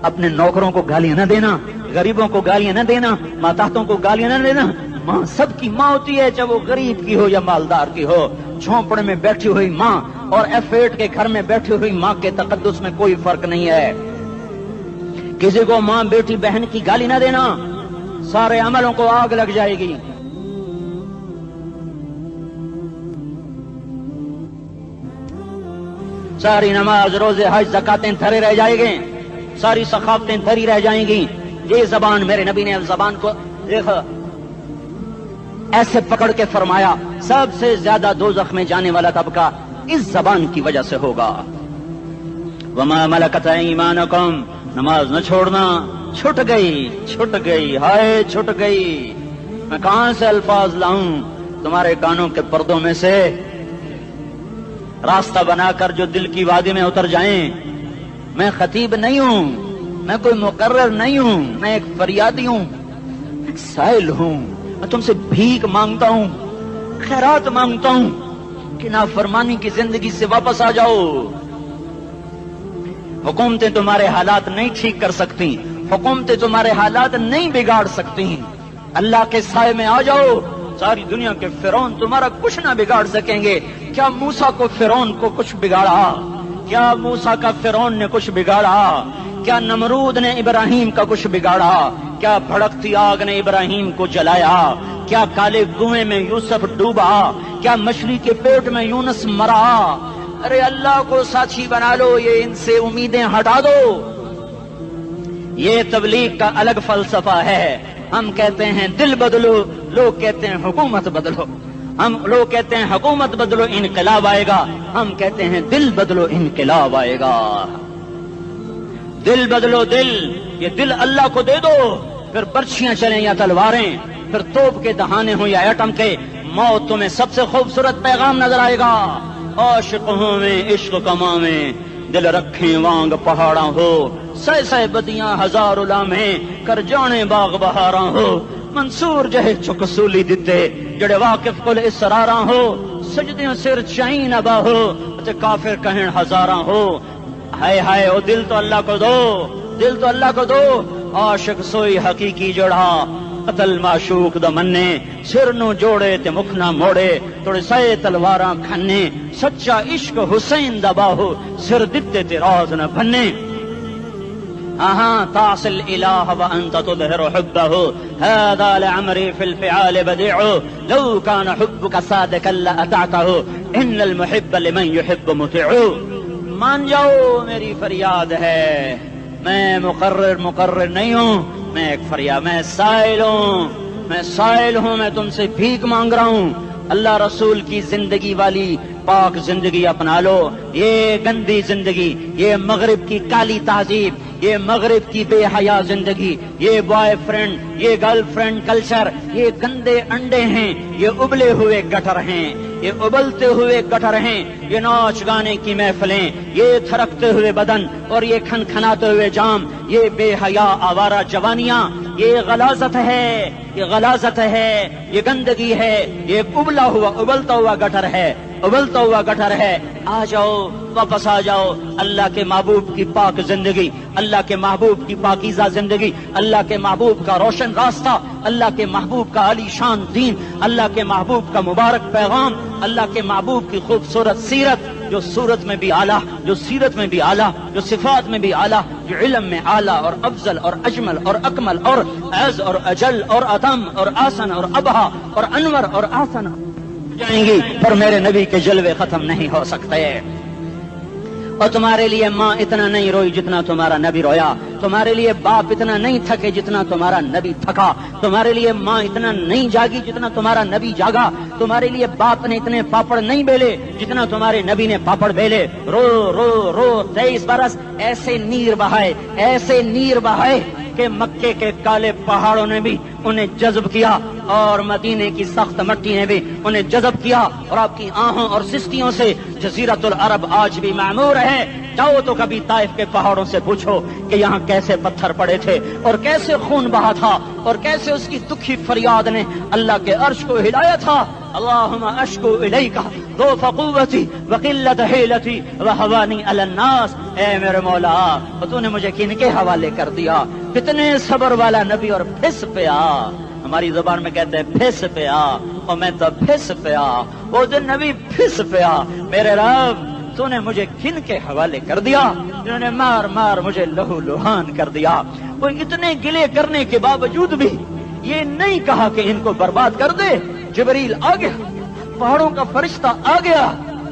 اپنے نوکروں کو گالیاں نہ دینا, غریبوں کو گالیاں نہ دینا, ماتحتوں کو گالیاں نہ دینا. ماں سب کی ماں ہوتی ہے, چاہے وہ غریب کی ہو یا مالدار کی ہو. جھونپڑے میں بیٹھی ہوئی ماں اور F8 کے گھر میں بیٹھی ہوئی ماں کے تقدس میں کوئی فرق نہیں ہے. کسی کو ماں بیٹی بہن کی گالی نہ دینا, سارے عملوں کو آگ لگ جائے گی. ساری نماز, روزے, حج, زکاتیں دھرے رہ جائیں گے, ساری ثقافتیں دھری رہ جائیں گی. یہ زبان, میرے نبی نے زبان کو دیکھا ایسے پکڑ کے فرمایا سب سے زیادہ دوزخ میں جانے والا طبقہ اس زبان کی وجہ سے ہوگا. وما ملکت ایمانکم, نماز نہ چھوڑنا. چھٹ گئی, چھٹ گئی, ہائے چھٹ گئی. میں کہاں سے الفاظ لاؤں تمہارے کانوں کے پردوں میں سے, راستہ بنا کر جو دل کی وادی میں اتر جائیں. میں خطیب نہیں ہوں, میں کوئی مقرر نہیں ہوں, میں ایک فریادی ہوں, ایک سائل ہوں. میں تم سے بھیک مانگتا ہوں, خیرات مانگتا ہوں کہ نافرمانی کی زندگی سے واپس آ جاؤ. حکومتیں تمہارے حالات نہیں ٹھیک کر سکتی, حکومتیں تمہارے حالات نہیں بگاڑ سکتی. اللہ کے سائے میں آ جاؤ, ساری دنیا کے فرعون تمہارا کچھ نہ بگاڑ سکیں گے. کیا موسیٰ کو فرعون کو کچھ بگاڑا؟ کیا موسیٰ کا فرعون نے کچھ بگاڑا؟ کیا نمرود نے ابراہیم کا کچھ بگاڑا؟ کیا بھڑکتی آگ نے ابراہیم کو جلایا؟ کیا کالے کنویں میں یوسف ڈوبا؟ کیا مچھلی کے پیٹ میں یونس مرا؟ ارے اللہ کو ساتھی بنا لو, یہ ان سے امیدیں ہٹا دو. یہ تبلیغ کا الگ فلسفہ ہے. ہم کہتے ہیں دل بدلو, لوگ کہتے ہیں حکومت بدلو. ہم لوگ کہتے ہیں حکومت بدلو انقلاب آئے گا, ہم کہتے ہیں دل بدلو انقلاب آئے گا. دل بدلو, دل, یہ دل اللہ کو دے دو. پھر برچیاں چلیں یا تلواریں, پھر توپ کے دہانے ہوں یا ایٹم کے, موت تمہیں سب سے خوبصورت پیغام نظر آئے گا. عاشق ہوں میں عشق کما میں, دل رکھیں وانگ پہاڑاں ہو, سہ سہ بدیاں ہزار لامیں, کر جانے باغ بہاراں ہو. منصور جہے چک سولی دیتے, جڑے واقف کل اسراراں ہو. سجدیوں سر چائیں نبا ہو, کافر کہیں ہزاراں ہو. ہائے ہائے او دل تو اللہ کو دو, دل تو اللہ کو دو. عاشق سوئی حقیقی جڑا, قتل معشوق دا مننے, سر نو جوڑے تے مکھ نہ موڑے, توڑے سائے تلواراں کھنے. سچا عشق حسین دا باہو, سر دتے تے راز نہ بھنے. تعصي الإله وأنت تظهر حبه, هذا لعمري في الفعال بديع, لو كان حبك صادقا لأطعته, إن المحب لمن يحب مطيع. مان جاؤ میری فریاد ہے, میں مقرر نہیں ہوں, میں ایک فریاد, میں سائل ہوں, میں سائل ہوں, میں تم سے بھیک مانگ رہا ہوں. اللہ رسول کی زندگی والی پاک زندگی اپنا لو. یہ گندی زندگی, یہ مغرب کی کالی تہذیب, یہ مغرب کی بے حیا زندگی، یہ بوائے فرینڈ، یہ گرل فرینڈ کلچر، یہ گندے انڈے ہیں، یہ ابلے ہوئے گٹر ہیں، یہ ابلتے ہوئے گٹر ہیں، یہ ناچ گانے کی محفلیں، یہ تھرکتے ہوئے بدن اور یہ کھنکھناتے ہوئے جام، یہ بے حیا آوارہ جوانیاں، یہ غلاظت ہے، یہ غلاظت ہے، یہ گندگی ہے، یہ ابلا ہوا ابلتا ہوا گٹر ہے، ابلتا ہوا گٹر ہے۔ آ جاؤ، واپس آ جاؤ اللہ کے محبوب کی پاک زندگی، اللہ کے محبوب کی پاکیزہ زندگی، اللہ کے محبوب کا روشن راستہ، اللہ کے محبوب کا علی شان دین، اللہ کے محبوب کا مبارک پیغام، اللہ کے محبوب کی خوبصورت سیرت، جو صورت میں بھی اعلیٰ، جو سیرت میں بھی اعلیٰ، جو صفات میں بھی اعلیٰ، جو علم میں اعلیٰ اور افضل اور اجمل اور اکمل اور اعز اور اجل اور اتم اور آسن اور ابہا اور انور اور آسن جائیں گی، پر میرے نبی کے جلوے ختم نہیں ہو سکتے۔ اور تمہارے لیے ماں اتنا نہیں روئی جتنا تمہارا نبی رویا، تمہارے لیے باپ اتنا نہیں تھکے جتنا تمہارا نبی تھکا، تمہارے لیے ماں اتنا نہیں جاگی جتنا تمہارا نبی جاگا، تمہارے لیے باپ نے اتنے پاپڑ نہیں بیلے جتنا تمہارے نبی نے پاپڑ بیلے۔ رو رو رو 23 برس ایسے نیر بہائے، ایسے نیر بہائے کہ مکے کے کالے پہاڑوں نے بھی انہیں جذب کیا اور مدینے کی سخت مٹی نے بھی انہیں جذب کیا، اور آپ کی آہوں اور سستیوں سے جزیرت العرب آج بھی معمور ہے۔ جاؤ تو کبھی طائف کے پہاڑوں سے پوچھو کہ یہاں کیسے پتھر پڑے تھے اور کیسے خون بہا تھا اور کیسے اس کی دکھی فریاد نے اللہ کے عرش کو ہلایا تھا۔ اللہم اشکو الیک ضعف قوتی وقلت حیلتی وہوانی علی الناس، اے میرے مولا تو نے مجھے کن کے حوالے کر دیا، کتنے صبر والا نبی اور پھس پیا، ہماری زبان میں کہتے ہیں پھس پیا، اور میں تو پھس پیا، وہ جو نبی پھس پیا، میرے رب تو نے مجھے کن کے حوالے کر دیا جنہوں نے مار مار مجھے لہو لہان کر دیا۔ وہ اتنے گلے کرنے کے باوجود بھی یہ نہیں کہا کہ ان کو برباد کر دے۔ جبریل آ گیا، پہاڑوں کا فرشتہ آ گیا،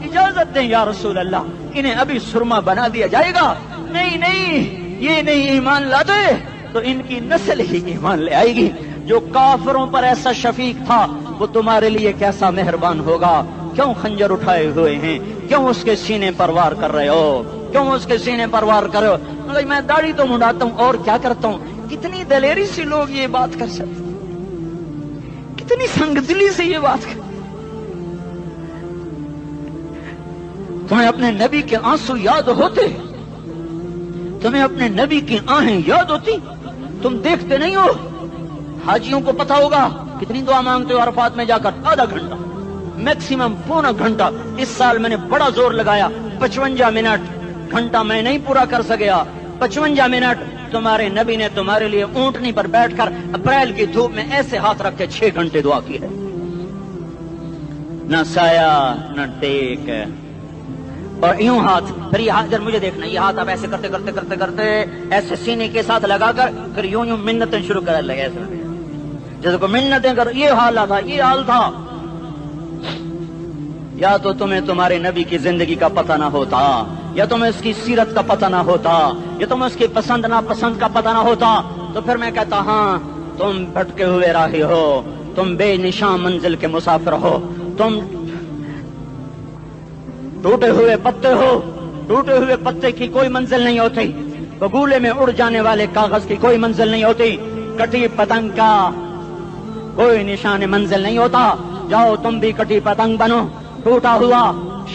اجازت دیں یا رسول اللہ، انہیں ابھی سرما بنا دیا جائے گا۔ نہیں نہیں، یہ نہیں ایمان لاتے تو ان کی نسل ہی ایمان لے آئے گی۔ جو کافروں پر ایسا شفیق تھا وہ تمہارے لیے کیسا مہربان ہوگا۔ کیوں خنجر اٹھائے ہوئے ہیں، کیوں اس کے سینے پر وار کر رہے ہو، کیوں اس کے سینے پر وار کر رہے ہو؟ میں داڑھی تو منڈاتا ہوں اور کیا کرتا ہوں۔ کتنی دلیری سے لوگ یہ بات کر سکتے، کتنی سنگدلی سے یہ بات کر۔ تمہیں اپنے نبی کے آنسو یاد ہوتے، تمہیں اپنے نبی کی آہیں یاد ہوتی، تم دیکھتے نہیں ہو۔ حاجیوں کو پتا ہوگا کتنی دعا مانگتے ہو عرفات میں جا کر، آدھا گھنٹہ میکسیمم پونا گھنٹہ۔ اس سال میں نے بڑا زور لگایا، 55 منٹ، گھنٹہ میں نہیں پورا کر سکیا، 55 منٹ تمہارے نبی نے تمہارے لیے اونٹنی پر بیٹھ کر اپریل کی دھوپ میں ایسے ہاتھ رکھ کے 6 گھنٹے دعا کی ہے۔ نہ سایہ نہ ٹیک، اور یوں ہاتھ، پھر یہ ہاتھ مجھے دیکھنا، یہ ہاتھ آپ ایسے کرتے کرتے کرتے کرتے ایسے سینے کے ساتھ لگا کر پھر یوں یوں منتیں شروع کر لگے، ایسے جیسے کو منتیں کر۔ یہ حال تھا، یہ حال تھا۔ یا تو تمہیں تمہارے نبی کی زندگی کا پتہ نہ ہوتا، یا تمہیں اس کی سیرت کا پتہ نہ ہوتا، یا تمہیں اس کی پسند ناپسند کا پتہ نہ ہوتا، تو پھر میں کہتا ہاں تم بھٹکے ہوئے راہی ہو، تم بے نشان منزل کے مسافر ہو، تم ٹوٹے ہوئے پتے ہو۔ ٹوٹے ہوئے پتے کی کوئی منزل نہیں ہوتی، بگولے میں اڑ جانے والے کاغذ کی کوئی منزل نہیں ہوتی، کٹی پتنگ کا کوئی نشان منزل نہیں ہوتا۔ جاؤ تم بھی کٹی پتنگ بنو، ٹوٹا ہوا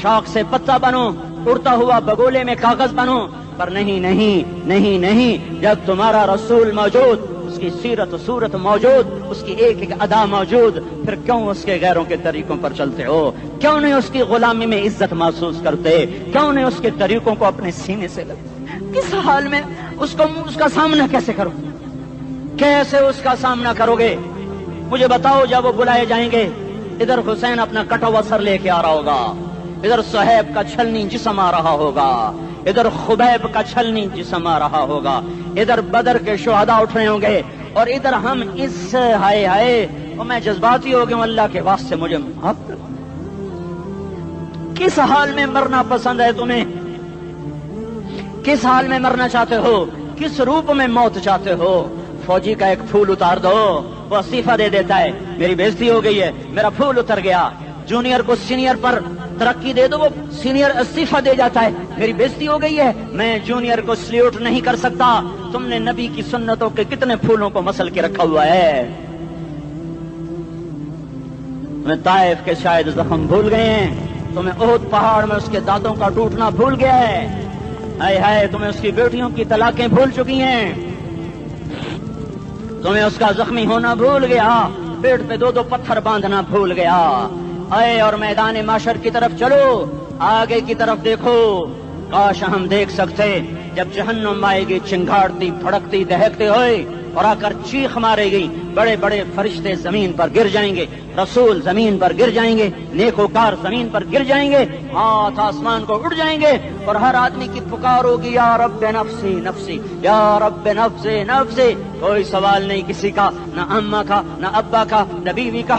شوق سے پتا بنو، اڑتا ہوا بگولے میں کاغذ بنو، پر نہیں نہیں نہیں نہیں، جب تمہارا رسول موجود، اس کی سیرت و صورت موجود، اس کی ایک ایک ادا موجود، پھر کیوں اس کے غیروں کے طریقوں پر چلتے ہو؟ کیوں نہیں اس کی غلامی میں عزت محسوس کرتے؟ کیوں نہیں اس کے طریقوں کو اپنے سینے سے لگتے؟ کس حال میں اس کا سامنا کیسے کرو، کیسے اس کا سامنا کرو گے؟ مجھے بتاؤ، جب وہ بلائے جائیں گے، ادھر حسین اپنا کٹا ہوا سر لے کے آ رہا ہوگا، ادھر صہیب کا چھلنی جسم آ رہا ہوگا، ادھر خبیب کا چھلنی جسم آ رہا ہوگا، ادھر بدر کے شہداء اٹھ رہے ہوں گے، اور ادھر ہم اس ہائے ہائے، اور میں جذباتی ہو گیا ہوں، اللہ کے واسطے مجھے معاف کر۔ کس حال میں مرنا پسند ہے تمہیں؟ کس حال میں مرنا چاہتے ہو؟ کس روپ میں موت چاہتے ہو؟ فوجی کا ایک پھول اتار دو، وہ استعفیٰ دے دیتا ہے، میری بےزتی ہو گئی ہے، میرا پھول اتر گیا۔ جونیئر کو سینئر پر ترقی دے دو وہ سینئر استعفیٰ دے جاتا ہے، میری بےزتی ہو گئی ہے، میں جونیئر کو سلیوٹ نہیں کر سکتا۔ تم نے نبی کی سنتوں کے کتنے پھولوں کو مسل کے رکھا ہوا ہے؟ تمہیں طائف کے شاید زخم بھول گئے ہیں، تمہیں احد پہاڑ میں اس کے دانتوں کا ٹوٹنا بھول گیا ہے، ہائے ہائے تمہیں اس کی بیٹیوں کی طلاقیں بھول چکی ہیں، تمہیں اس کا زخمی ہونا بھول گیا، پیٹ پہ دو دو پتھر باندھنا بھول گیا۔ آئے اور میدان معاشر کی طرف چلو، آگے کی طرف دیکھو۔ کاش ہم دیکھ سکتے جب جہنم آئے گی چنگھاڑتی بھڑکتی دہکتے ہوئے اور آ کر چیخ مارے گی، بڑے بڑے فرشتے زمین پر گر جائیں گے، رسول زمین پر گر جائیں گے، نیکوکار زمین پر گر جائیں گے، ہاتھ آسمان کو اڑ جائیں گے، اور ہر آدمی کی پکار ہوگی یا رب نفسی نفسی، یا رب نفسی نفسی۔ کوئی سوال نہیں کسی کا، نہ اماں کا، نہ ابا کا، نہ بیوی کا،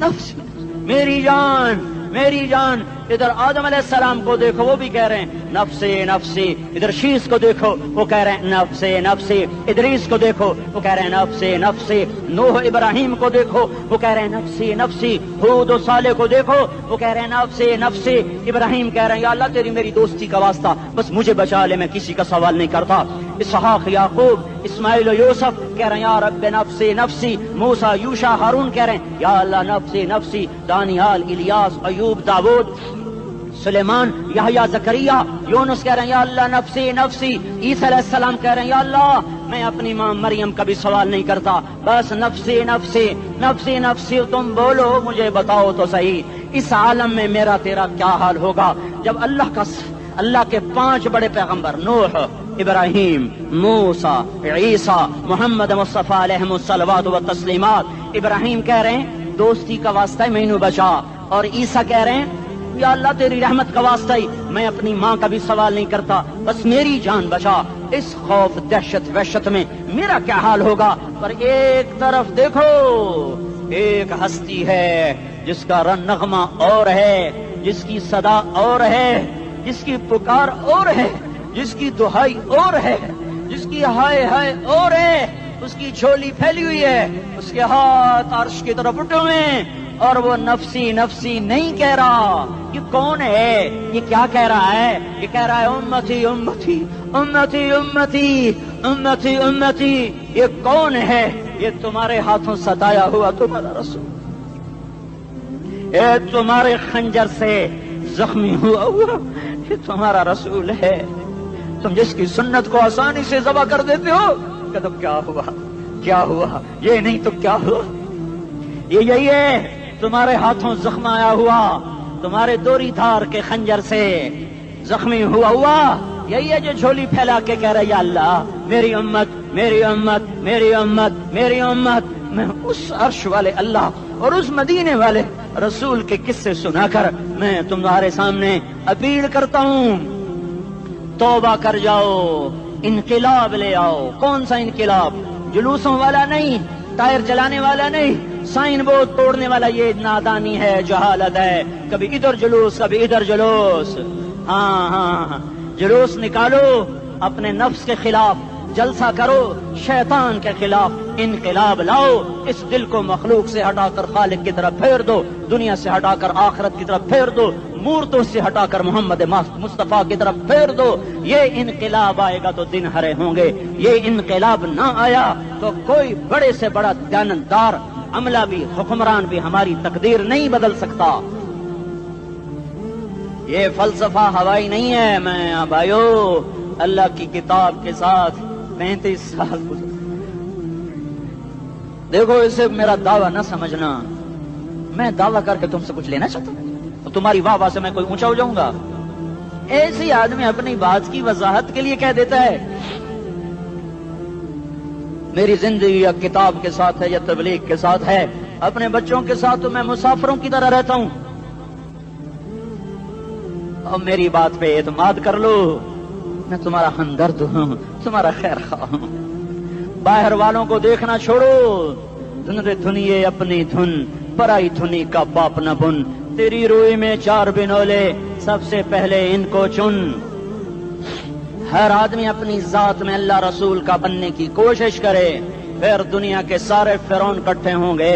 نفسی میری جان میری جان۔ ادھر آدم علیہ السلام کو دیکھو وہ بھی کہہ رہے ہیں نفسی نفسی، ادھر شیش کو دیکھو وہ کہہ رہے ہیں نفسی نفسی، ادریس کو دیکھو وہ کہہ رہے ہیں نفسی نفسی، نوح ابراہیم کو دیکھو وہ کہہ رہے ہیں نفسی نفسی، ہود و صالح کو دیکھو وہ کہہ رہے ہیں نفسی نفسی۔ ابراہیم کہہ رہے ہیں یا اللہ تیری میری دوستی کا واسطہ بس مجھے بچا لے، میں کسی کا سوال نہیں کرتا۔ اسحاق یعقوب اسماعیل و یوسف کہہ رہے ہیں یا رب نفسی نفسی۔ موسیٰ یوشع ہارون کہہ رہے ہیں یا اللہ نفسی نفسی۔ دانیال الیاس ایوب داود سلیمان یحییٰ زکریا یونس کہہ رہے ہیں یا اللہ نفسی نفسی۔ عیسیٰ علیہ السلام کہہ رہے ہیں یا اللہ میں اپنی ماں مریم کا بھی سوال نہیں کرتا، بس نفسی نفسی نفسی نفسی۔ تم بولو مجھے بتاؤ تو صحیح اس عالم میں میرا تیرا کیا حال ہوگا جب اللہ کے 5 بڑے پیغمبر نوح، ابراہیم، موسیٰ، عیسیٰ، محمد مصطفیٰ علیہ الصلوات و تسلیمات۔ ابراہیم کہہ رہے ہیں دوستی کا واسطہ ہے مینوں بچا، اور عیسیٰ کہہ رہے ہیں یا اللہ تیری رحمت کا واسطہ ہی میں اپنی ماں کا بھی سوال نہیں کرتا، بس میری جان بچا۔ اس خوف دہشت وحشت میں میرا کیا حال ہوگا؟ پر ایک طرف دیکھو ایک ہستی ہے جس کا نغمہ اور ہے، جس کی صدا اور ہے، جس کی پکار اور ہے، جس کی دہائی اور ہے، جس کی ہائے ہائے اور ہے، اس کی جھولی پھیلی ہوئی ہے، اس کے ہاتھ عرش کی طرف اٹھے ہوئے ہیں، اور وہ نفسی نفسی نہیں کہہ رہا۔ یہ کون ہے؟ یہ کیا کہہ رہا ہے؟ یہ کہہ رہا ہے امتی امتی امتی امتی امتی امتی۔ یہ کون ہے؟ یہ تمہارے ہاتھوں ستایا ہوا تمہارا رسول، یہ تمہارے خنجر سے زخمی ہوا یہ تمہارا رسول ہے۔ تم جس کی سنت کو آسانی سے ذبح کر دیتے ہو کہ تو کیا ہوا کیا ہوا، یہ نہیں تو کیا ہوا؟ یہ یہی ہے تمہارے ہاتھوں زخم آیا ہوا، تمہارے دوری دھار کے خنجر سے زخمی ہوا، یہی ہے جو جھولی پھیلا کے کہہ رہا ہے یا اللہ میری امت میری امت میری امت میری امت۔ میں اس عرش والے اللہ اور اس مدینے والے رسول کے قصے سنا کر میں تمہارے سامنے اپیل کرتا ہوں توبہ کر جاؤ، انقلاب لے آؤ۔ کون سا انقلاب؟ جلوسوں والا نہیں، ٹائر چلانے والا نہیں، سائن بورڈ توڑنے والا، یہ نادانی ہے، جہالت ہے، کبھی ادھر جلوس کبھی ادھر جلوس۔ ہاں جلوس نکالو اپنے نفس کے خلاف، جلسہ کرو شیطان کے خلاف، انقلاب لاؤ، اس دل کو مخلوق سے ہٹا کر خالق کی طرف پھیر دو، دنیا سے ہٹا کر آخرت کی طرف پھیر دو، مورتوں سے ہٹا کر محمد مصطفیٰ کی طرف پھیر دو۔ یہ انقلاب آئے گا تو دن ہرے ہوں گے، یہ انقلاب نہ آیا تو کوئی بڑے سے بڑا دیانتدار عملہ بھی حکمران بھی ہماری تقدیر نہیں بدل سکتا۔ یہ فلسفہ ہوائی نہیں ہے۔ میں بھائیو اللہ کی کتاب کے ساتھ 35 سال دیکھو، اسے میرا دعویٰ نہ سمجھنا، میں دعویٰ کر کے تم سے کچھ لینا چاہتا ہوں تو تمہاری واہ واہ سے میں کوئی اونچا ہو جاؤں گا؟ ایسی آدمی اپنی بات کی وضاحت کے لیے کہہ دیتا ہے میری زندگی یا کتاب کے ساتھ ہے یا تبلیغ کے ساتھ ہے، اپنے بچوں کے ساتھ تو میں مسافروں کی طرح رہتا ہوں، اور میری بات پہ اعتماد کر لو، میں تمہارا ہمدرد ہوں، تمہارا خیر خواہ ہوں۔ باہر والوں کو دیکھنا چھوڑو، دھن رے دھنیے اپنی دھن، پرائی دھنی کا باپ نہ بن، تیری روئی میں 4 بنولے، سب سے پہلے ان کو چن۔ ہر آدمی اپنی ذات میں اللہ رسول کا بننے کی کوشش کرے، پھر دنیا کے سارے فرعون اکٹھے ہوں گے،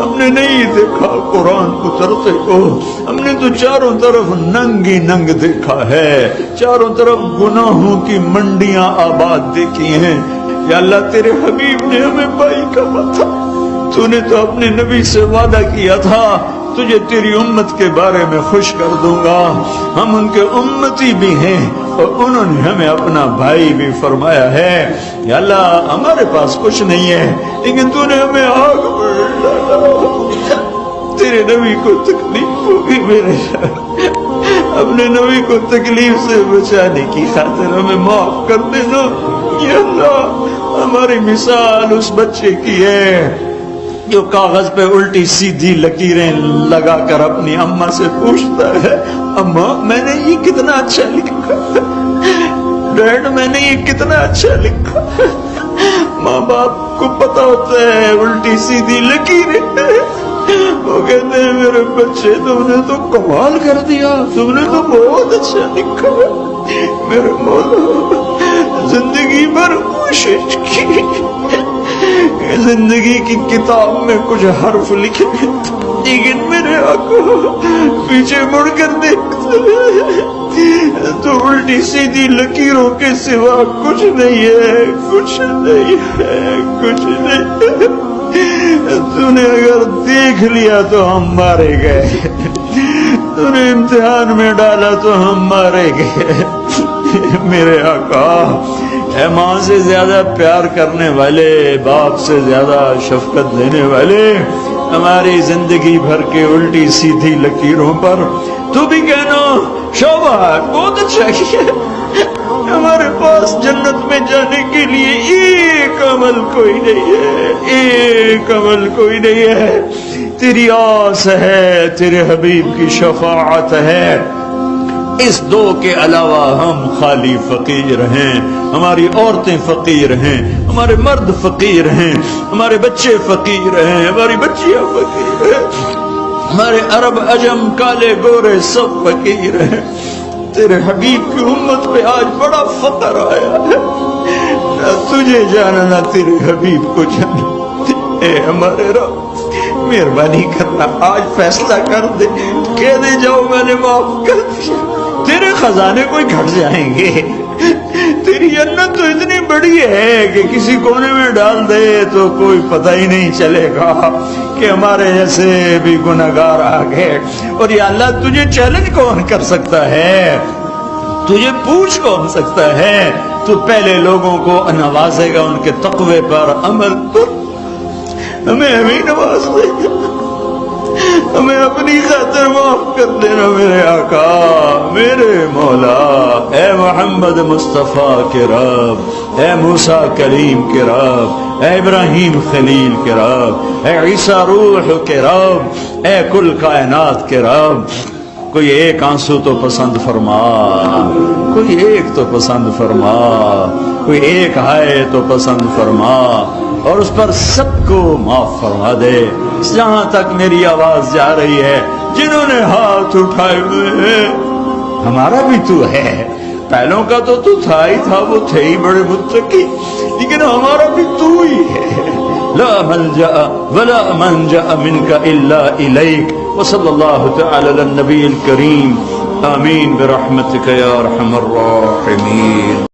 ہم نے نہیں دیکھا قرآن اترتے کو، ہم نے تو چاروں طرف ننگی ننگ دیکھا ہے، چاروں طرف گناہوں کی منڈیاں آباد دیکھی ہیں۔ یا اللہ تیرے حبیب نے ہمیں بھائی کہا تھا، تو نے تو اپنے نبی سے وعدہ کیا تھا تجھے تیری امت کے بارے میں خوش کر دوں گا، ہم ان کے امتی بھی ہیں اور انہوں نے ہمیں اپنا بھائی بھی فرمایا ہے۔ یا اللہ ہمارے پاس کچھ نہیں ہے لیکن تو نے ہمیں آگ میں ڈالا، تیرے نبی کو تکلیف ہوگی میرے اپنے نبی کو تکلیف سے بچانے کی خاطر ہمیں معاف کر دینا۔ یا اللہ ہماری مثال اس بچے کی ہے جو کاغذ پہ الٹی سیدھی لکیریں لگا کر اپنی اماں سے پوچھتا ہے اماں میں نے یہ کتنا اچھا لکھا، ڈیڈ میں نے یہ کتنا اچھا لکھا۔ ماں باپ کو پتا ہوتا ہے الٹی سیدھی لکیریں، وہ کہتے ہیں میرے بچے تم نے تو کمال کر دیا، تم نے تو بہت اچھا لکھا۔ میرے مولا زندگی بھر کوشش کی، زندگی کی کتاب میں کچھ حرف لکھے لیکن میرے آقا پیچھے مڑ کر دیکھتا تو الٹی سیدھی لکیروں کے سوا کچھ نہیں ہے، کچھ نہیں ہے، کچھ نہیں ہے۔ تو نے اگر دیکھ لیا تو ہم مارے گئے، تو نے امتحان میں ڈالا تو ہم مارے گئے۔ میرے آقا اے ماں سے زیادہ پیار کرنے والے، باپ سے زیادہ شفقت دینے والے، ہماری زندگی بھر کے الٹی سیدھی لکیروں پر تو بھی کہنا شوہر بہت اچھا کیا۔ ہمارے پاس جنت میں جانے کے لیے ایک عمل کوئی نہیں ہے، ایک عمل کوئی نہیں ہے، تیری آس ہے، تیرے حبیب کی شفاعت ہے۔ اس دو کے علاوہ ہم خالی فقیر ہیں، ہماری عورتیں فقیر ہیں، ہمارے مرد فقیر ہیں، ہمارے بچے فقیر ہیں، ہماری بچیاں فقیر ہیں، ہمارے عرب عجم کالے گورے سب فقیر ہیں۔ تیرے حبیب کی امت پہ آج بڑا فقر آیا ہے، نہ تجھے جانا نہ تیرے حبیب کو جانا۔ اے ہمارے رب مہربانی کرنا آج فیصلہ کر دے، کہہ دے جاؤ میں نے معاف کر دیا، تیرے خزانے کوئی گھٹ جائیں گے۔ تیری جنت تو اتنی بڑی ہے کہ کسی کونے میں ڈال دے تو کوئی پتہ ہی نہیں چلے گا کہ ہمارے جیسے بھی گناہگار آ گئے۔ اور یا اللہ تجھے چیلنج کون کر سکتا ہے، تجھے پوچھ کون سکتا ہے؟ تو پہلے لوگوں کو نوازے گا ان کے تقوی پر عمل پر، ہمیں نواز دے گا، ہمیں اپنی خاطر معاف کر دینا میرے آقا، میرے مولا۔ اے محمد مصطفیٰ کے رب، اے موسیٰ کلیم کے رب، اے ابراہیم خلیل کے رب، اے عیسیٰ روح کے رب، اے کل کائنات کے رب، کوئی ایک آنسو تو پسند فرما، کوئی ایک تو پسند فرما، کوئی ایک ہائے تو پسند فرما، اور اس پر سب کو معاف فرما دے۔ جہاں تک میری آواز جا رہی ہے جنہوں نے ہاتھ اٹھائے ہوئے ہیں، ہمارا بھی تو ہے، پہلوں کا تو تھا ہی تھا، وہ تھے ہی بڑے متقی، لیکن ہمارا بھی تو ہی ہے۔ لا ملجأ ولا منجأ منك الا الیک، وصلی اللہ تعالی علی النبی الکریم، آمین برحمتک یا ارحم الراحمین۔